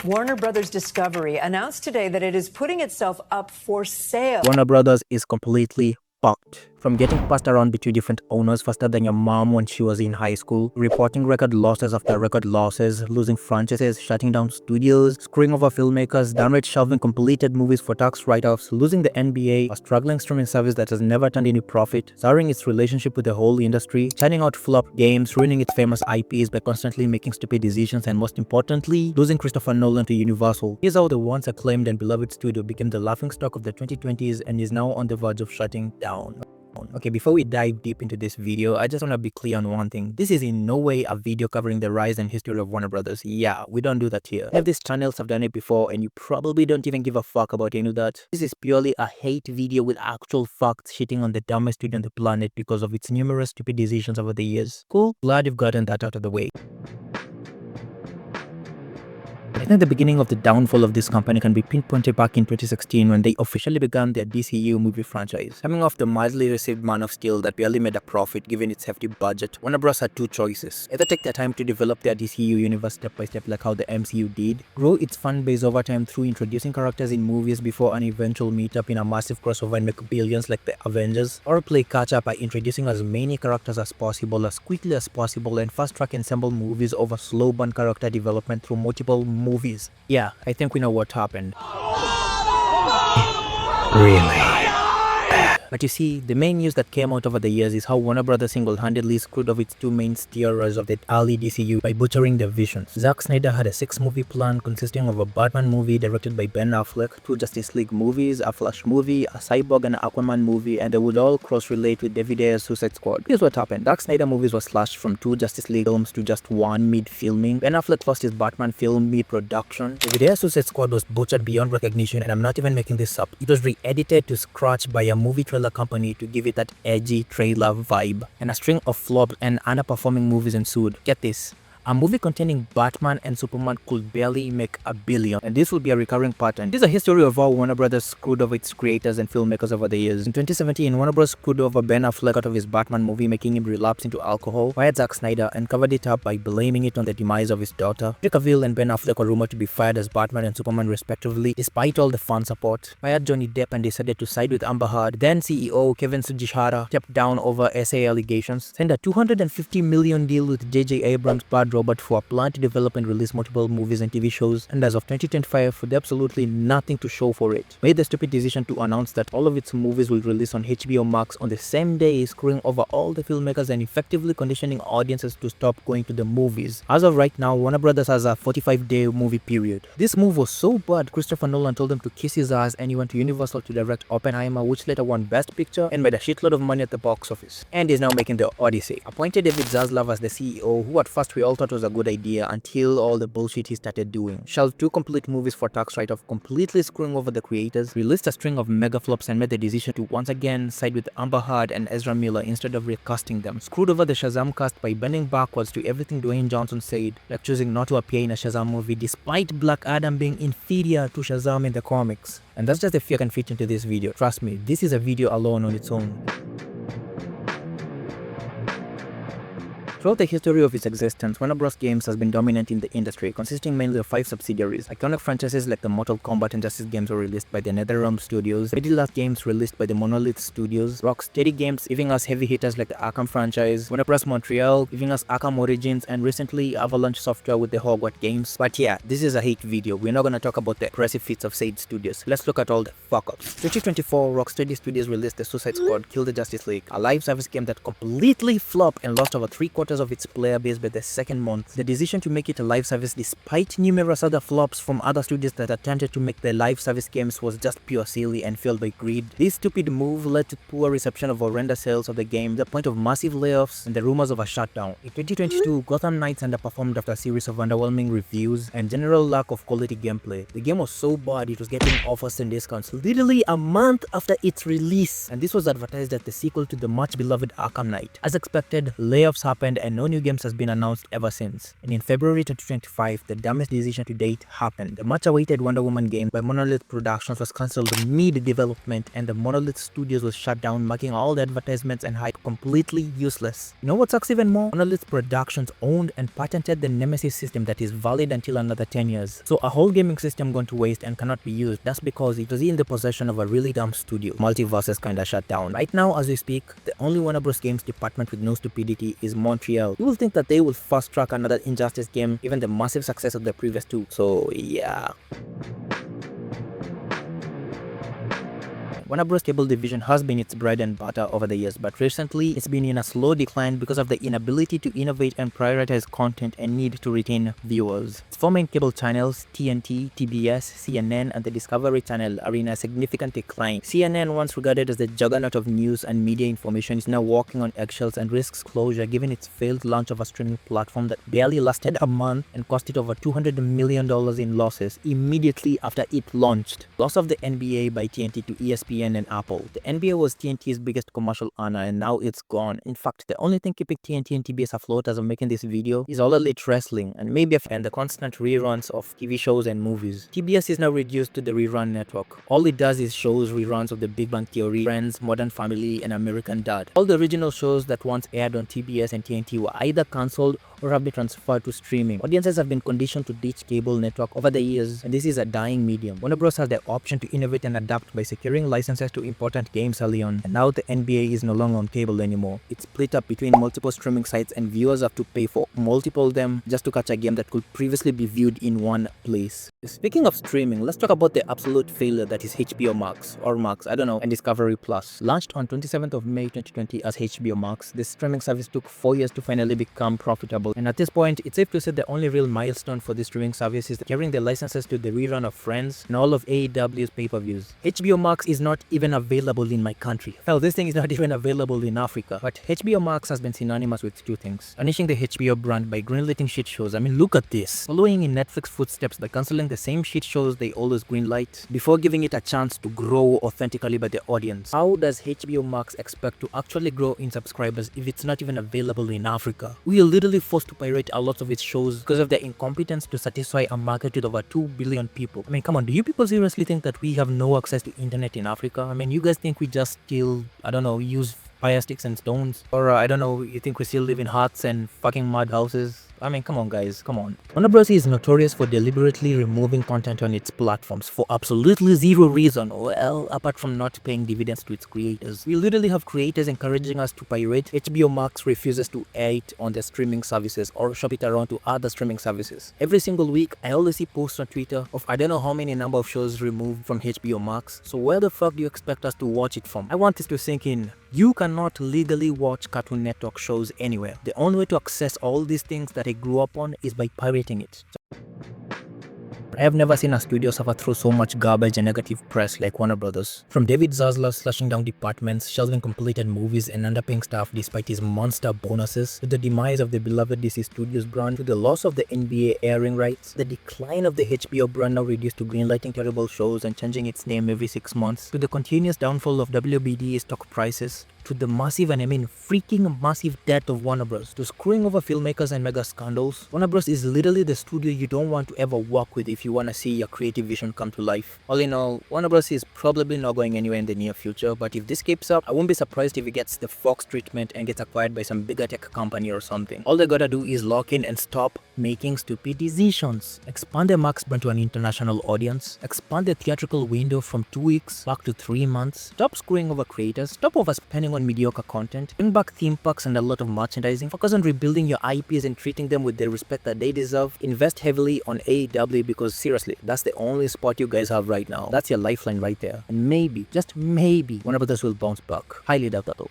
Warner Brothers Discovery announced today that it is putting itself up for sale. Warner Brothers is completely fucked. From getting passed around between different owners faster than your mom when she was in high school, reporting record losses after record losses, losing franchises, shutting down studios, screwing over filmmakers, downright shelving completed movies for tax write-offs, losing the NBA, a struggling streaming service that has never turned any profit, souring its relationship with the whole industry, churning out flop games, ruining its famous IPs by constantly making stupid decisions, and most importantly, losing Christopher Nolan to Universal. Here's how the once acclaimed and beloved studio became the laughingstock of the 2020s and is now on the verge of shutting down. Okay, before we dive deep into this video, I just want to be clear on one thing. This is in no way a video covering the rise and history of Warner Brothers. Yeah, we don't do that here. Any of these channels have done it before and you probably don't even give a fuck about any of that. This is purely a hate video with actual facts shitting on the dumbest studio on the planet because of its numerous stupid decisions over the years. Cool? Glad you've gotten that out of the way. I think the beginning of the downfall of this company can be pinpointed back in 2016 when they officially began their DCU movie franchise. Coming off the mildly received Man of Steel that barely made a profit given its hefty budget, Warner Bros. Had two choices. Either take their time to develop their DCU universe step by step like how the MCU did, grow its fan base over time through introducing characters in movies before an eventual meetup in a massive crossover and make billions like the Avengers, or play catch up by introducing as many characters as possible as quickly as possible and fast track ensemble movies over slow burn character development through multiple movies. Yeah, I think we know what happened. Really? But you see, the main news that came out over the years is how Warner Brothers single-handedly screwed off its two main steerers of the early DCU by butchering their visions. Zack Snyder had a 6-movie plan consisting of a Batman movie directed by Ben Affleck, 2 Justice League movies, a Flash movie, a Cyborg and Aquaman movie, and they would all cross-relate with David Ayer's Suicide Squad. Here's what happened. Zack Snyder movies were slashed from 2 Justice League films to just 1 mid-filming. Ben Affleck lost his Batman film mid-production. David Ayer's Suicide Squad was butchered beyond recognition, and I'm not even making this up. It was re-edited to scratch by a movie trailer company to give it that edgy trailer vibe, and a string of flopped and underperforming movies ensued. Get this. A movie containing Batman and Superman could barely make $1 billion, and this will be a recurring pattern. This is a history of how Warner Brothers screwed over its creators and filmmakers over the years. In 2017, Warner Bros. Screwed over Ben Affleck out of his Batman movie, making him relapse into alcohol, fired Zack Snyder, and covered it up by blaming it on the demise of his daughter. Henry Cavill and Ben Affleck were rumored to be fired as Batman and Superman respectively, despite all the fan support. Fired Johnny Depp and decided to side with Amber Heard. Then CEO Kevin Sujihara stepped down over SA allegations, signed a $250 million deal with J.J. Abrams' Bad Robot for a plan to develop and release multiple movies and TV shows, and as of 2025, with absolutely nothing to show for it, made the stupid decision to announce that all of its movies will release on HBO Max on the same day, screwing over all the filmmakers and effectively conditioning audiences to stop going to the movies. As of right now, Warner Brothers has a 45-day movie period. This move was so bad, Christopher Nolan told them to kiss his ass and he went to Universal to direct Oppenheimer, which later won Best Picture and made a shitload of money at the box office, and is now making The Odyssey. Appointed David Zaslav as the CEO, who at first we all thought was a good idea until all the bullshit he started doing. Shelved 2 complete movies for tax write-off, completely screwing over the creators, released a string of mega flops and made the decision to once again side with Amber Heard and Ezra Miller instead of recasting them. Screwed over the Shazam cast by bending backwards to everything Dwayne Johnson said, like choosing not to appear in a Shazam movie despite Black Adam being inferior to Shazam in the comics. And that's just a few I can fit into this video. Trust me, this is a video alone on its own. Throughout the history of its existence, Warner Bros. Games has been dominant in the industry, consisting mainly of 5 subsidiaries. Iconic franchises like the Mortal Kombat and Justice games were released by the NetherRealm Studios, Last games released by the Monolith Studios, Rocksteady Games giving us heavy hitters like the Arkham franchise, Warner Bros. Montreal giving us Arkham Origins, and recently Avalanche Software with the Hogwarts games. But yeah, this is a hate video. We're not gonna talk about the impressive feats of said studios. Let's look at all the fuck-ups. 2024, Rocksteady Studios released the Suicide Squad Kill the Justice League, a live service game that completely flopped and lost over 3/4 of its player base by the second month. The decision to make it a live service despite numerous other flops from other studios that attempted to make the live service games was just pure silly and fueled by greed. This stupid move led to poor reception of horrendous sales of the game, to the point of massive layoffs and the rumors of a shutdown. In 2022, Gotham Knights underperformed after a series of underwhelming reviews and general lack of quality gameplay. The game was so bad it was getting offers and discounts literally a month after its release, and this was advertised as the sequel to the much beloved Arkham Knight. As expected, layoffs happened and no new games has been announced ever since. And in February 2025, the dumbest decision to date happened. The much-awaited Wonder Woman game by Monolith Productions was cancelled mid-development, and the Monolith Studios was shut down, making all the advertisements and hype completely useless. You know what sucks even more? Monolith Productions owned and patented the Nemesis system that is valid until another 10 years. So a whole gaming system gone to waste and cannot be used. That's because it was in the possession of a really dumb studio. Multiverses kinda shut down. Right now, as we speak, the only Warner Bros. Games department with no stupidity is Montreal. You will think that they will fast track another Injustice game given the massive success of the previous two. So yeah. Warner Bros. Cable division has been its bread and butter over the years, but recently it's been in a slow decline because of the inability to innovate and prioritize content and need to retain viewers. Its four main cable channels, TNT, TBS, CNN, and the Discovery Channel, are in a significant decline. CNN, once regarded as the juggernaut of news and media information, is now walking on eggshells and risks closure given its failed launch of a streaming platform that barely lasted a month and cost it over $200 million in losses immediately after it launched. Loss of the NBA by TNT to ESPN and Apple. The NBA was TNT's biggest commercial earner and now it's gone. In fact, the only thing keeping TNT and TBS afloat as of making this video is All Elite Wrestling and maybe and the constant reruns of TV shows and movies. TBS is now reduced to the rerun network. All it does is shows reruns of The Big Bang Theory, Friends, Modern Family, and American Dad. All the original shows that once aired on TBS and TNT were either cancelled or have been transferred to streaming. Audiences have been conditioned to ditch cable network over the years, and this is a dying medium. Warner Bros. Has the option to innovate and adapt by securing licenses to important games early on, and now the NBA is no longer on cable anymore. It's split up between multiple streaming sites, and viewers have to pay for multiple of them just to catch a game that could previously be viewed in one place. Speaking of streaming, let's talk about the absolute failure that is HBO Max, or Max, I don't know, and Discovery Plus. Launched on 27th of May 2020 as HBO Max, this streaming service took 4 years to finally become profitable. And at this point, it's safe to say the only real milestone for this streaming service is carrying the licenses to the rerun of Friends and all of AEW's pay-per-views. HBO Max is not even available in my country. Hell, this thing is not even available in Africa. But HBO Max has been synonymous with two things: tarnishing the HBO brand by greenlighting shit shows. I mean, look at this. Following in Netflix footsteps by cancelling the same shit shows they always greenlight before giving it a chance to grow authentically by the audience. How does HBO Max expect to actually grow in subscribers if it's not even available in Africa? We are literally forced to pirate a lot of its shows because of their incompetence to satisfy a market with over 2 billion people. I mean, come on, do you people seriously think that we have no access to internet in Africa? I mean, you guys think we just still, I don't know, use fire sticks and stones? Or I don't know, you think we still live in huts and fucking mud houses? I mean, come on guys, come on. Warner Bros. Is notorious for deliberately removing content on its platforms for absolutely zero reason, well, apart from not paying dividends to its creators. We literally have creators encouraging us to pirate. HBO Max refuses to air it on their streaming services or shop it around to other streaming services. Every single week, I always see posts on Twitter of I don't know how many number of shows removed from HBO Max. So where the fuck do you expect us to watch it from? I want this to sink in. You cannot legally watch Cartoon Network shows anywhere. The only way to access all these things that I grew up on is by pirating it. I have never seen a studio suffer through so much garbage and negative press like Warner Brothers. From David Zaslav slashing down departments, shelving completed movies, and underpaying staff despite his monster bonuses, to the demise of the beloved DC Studios brand, to the loss of the NBA airing rights, the decline of the HBO brand now reduced to greenlighting terrible shows and changing its name every 6 months, to the continuous downfall of WBD stock prices, to the massive, and I mean freaking massive, debt of Warner Bros. To screwing over filmmakers and mega scandals. Warner Bros. Is literally the studio you don't want to ever work with if you want to see your creative vision come to life. All in all, Warner Bros. Is probably not going anywhere in the near future, but if this keeps up, I won't be surprised if it gets the Fox treatment and gets acquired by some bigger tech company or something. All they gotta do is lock in and stop making stupid decisions. Expand the Max brand to an international audience. Expand the theatrical window from 2 weeks back to 3 months. Stop screwing over creators. Stop overspending on mediocre content. Bring back theme parks and a lot of merchandising. Focus on rebuilding your IPs and treating them with the respect that they deserve. Invest heavily on AEW because seriously, that's the only spot you guys have right now. That's your lifeline right there. And maybe, just maybe, Warner Brothers will bounce back. Highly doubt that though.